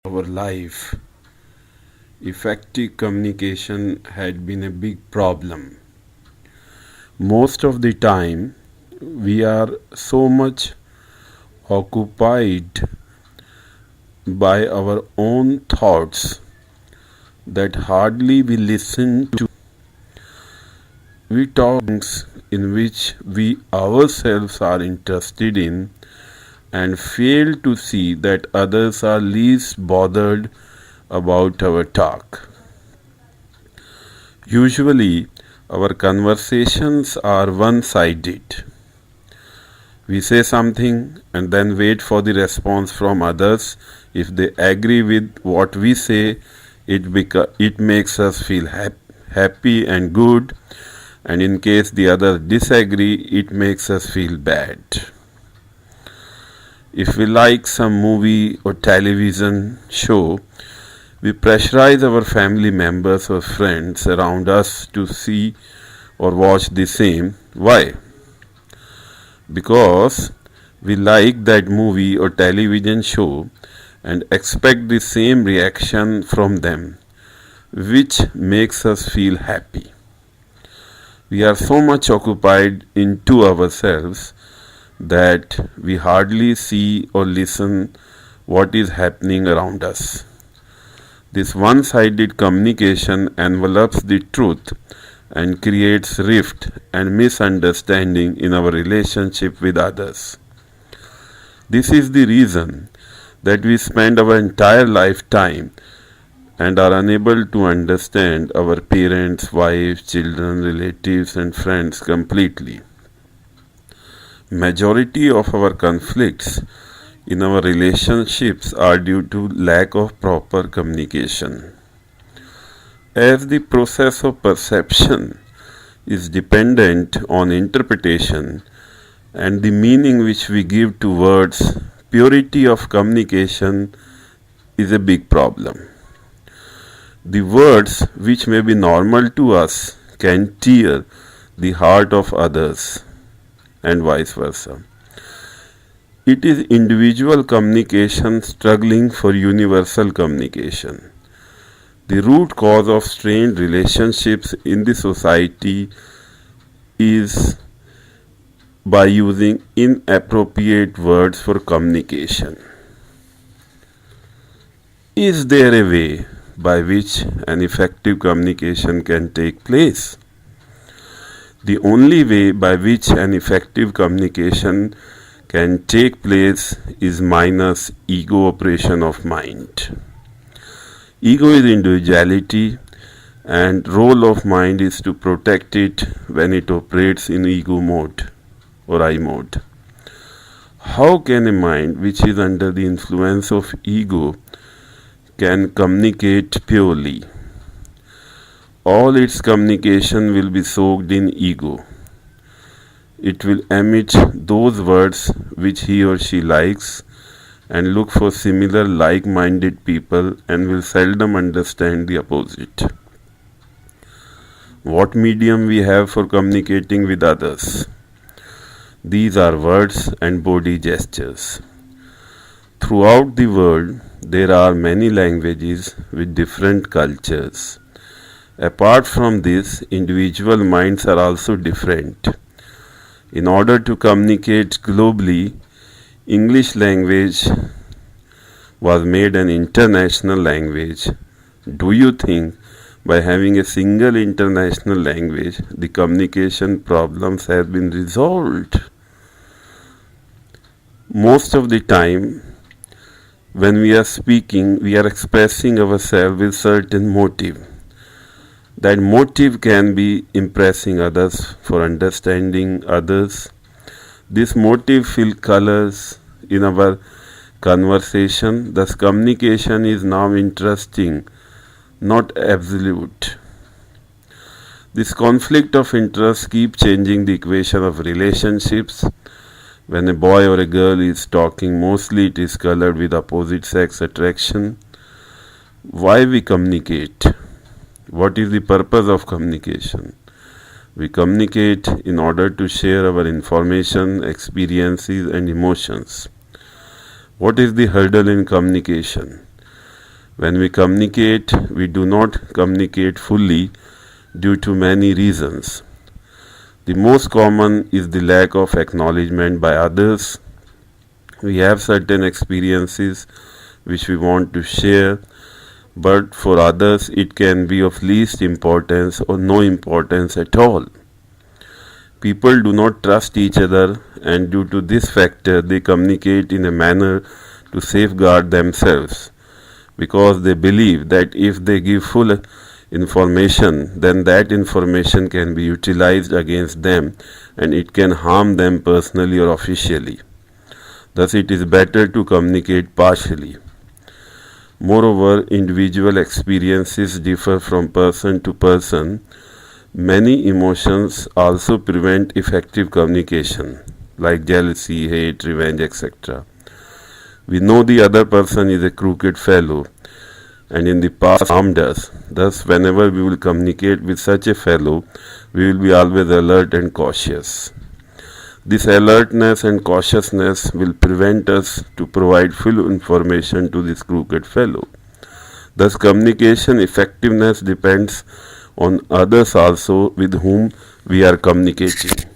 our life, effective communication had been a big problem. Most of the time, we are so much occupied by our own thoughts that hardly we listen to. We talk things in which we ourselves are interested in and fail to see that others are least bothered about our talk. Usually, our conversations are one sided. We say something and then wait for the response from others. If they agree with what we say, it makes us feel happy and good, and in case the others disagree, it makes us feel bad. If we like some movie or television show, we pressurize our family members or friends around us to see or watch the same. Why? Because we like that movie or television show and expect the same reaction from them, which makes us feel happy. We are so much occupied into ourselves that we hardly see or listen what is happening around us. This one-sided communication envelops the truth and creates rift and misunderstanding in our relationship with others. This is the reason that we spend our entire lifetime and are unable to understand our parents, wives, children, relatives and friends completely. Majority of our conflicts in our relationships are due to lack of proper communication. As the process of perception is dependent on interpretation and the meaning which we give to words, purity of communication is a big problem. The words which may be normal to us can tear the heart of others and vice versa. It is individual communication struggling for universal communication. The root cause of strained relationships in the society is by using inappropriate words for communication. Is there a way by which an effective communication can take place? The only way by which an effective communication can take place is minus ego operation of mind. Ego is individuality and role of mind is to protect it when it operates in ego mode or I mode. How can a mind which is under the influence of ego can communicate purely? All its communication will be soaked in ego. It will emit those words which he or she likes and look for similar like-minded people and will seldom understand the opposite. What medium we have for communicating with others? These are words and body gestures. Throughout the world, there are many languages with different cultures. Apart from this, individual minds are also different. In order to communicate globally, English language was made an international language. Do you think by having a single international language, the communication problems have been resolved? Most of the time, when we are speaking, we are expressing ourselves with certain motive. That motive can be impressing others for understanding others. This motive fill colors in our conversation. Thus, communication is now interesting, not absolute. This conflict of interest keeps changing the equation of relationships. When a boy or a girl is talking, mostly it is colored with opposite sex attraction. Why we communicate? What is the purpose of communication? We communicate in order to share our information, experiences and emotions. What is the hurdle in communication? When we communicate, we do not communicate fully due to many reasons. The most common is the lack of acknowledgement by others. We have certain experiences which we want to share, but for others it can be of least importance or no importance at all. People do not trust each other, and due to this factor, they communicate in a manner to safeguard themselves because they believe that if they give full information, then that information can be utilized against them and it can harm them personally or officially. Thus, it is better to communicate partially. Moreover, individual experiences differ from person to person. Many emotions also prevent effective communication, like jealousy, hate, revenge, etc. We know the other person is a crooked fellow and in the past harmed us. Thus, whenever we will communicate with such a fellow, we will be always alert and cautious. This alertness and cautiousness will prevent us to provide full information to this crooked fellow. Thus, communication effectiveness depends on others also with whom we are communicating.